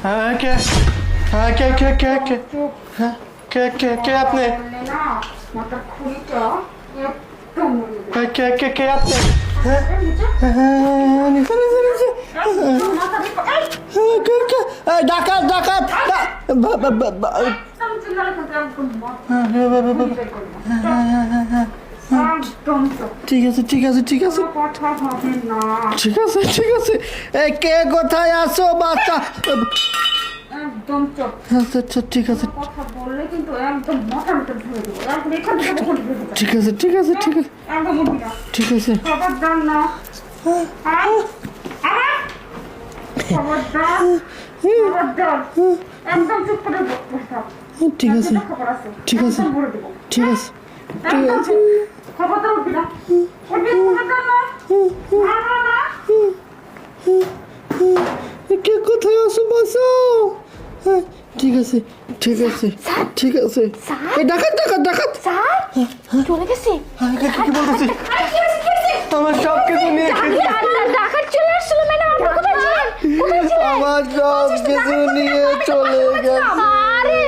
হ্যাঁ কে হ্যাঁ কে কে কে কে হ্যাঁ কে কে কে আপনি কে কে কে আপনি হ্যাঁ নিচে নিচে নিচে কে কে ডাকাত ডাকাত ঠিক আছে ঠিক আছে ঠিক আছে ঠিক আছে ঠিক আছে কে কোথায় আসো বাচ্চা একদম চুপ। আচ্ছা আচ্ছা ঠিক আছে কথা বললে কিন্তু একদম মাথার ভিতর ঢুকে দেবো। একদম এখান থেকে তখন ঢুকে দেবো। ঠিক আছে ঠিক আছে ঠিক আছে একদম উঠবি না। ঠিক আছে খবরদার না। খবরদার খবরদার একদম চুপ করে বসে থাক। ঠিক আছে খবর আছে ঠিক আছে একদম বলে দেবো। ঠিক আছে ঠিক একদম আছে চুপ। খবরদার উঠবি না। উঠবি খবরদার না। না না কে কোথায় আসো বাসো হ্যাঁ ঠিক আছে ঠিক আছে ঠিক আছে এই ডাকাত ডাকাত ডাকাত স্যার চলে গেছে হ্যাঁ কে কি বলতেছি আমার সব কিছু নিয়ে গেছে ডাকাত চলে আসলো ম্যাডাম আপনি কোথায় ছিলেন কোথায় ছিলেন আমার সব কিছু নিয়ে চলে গেছে আরে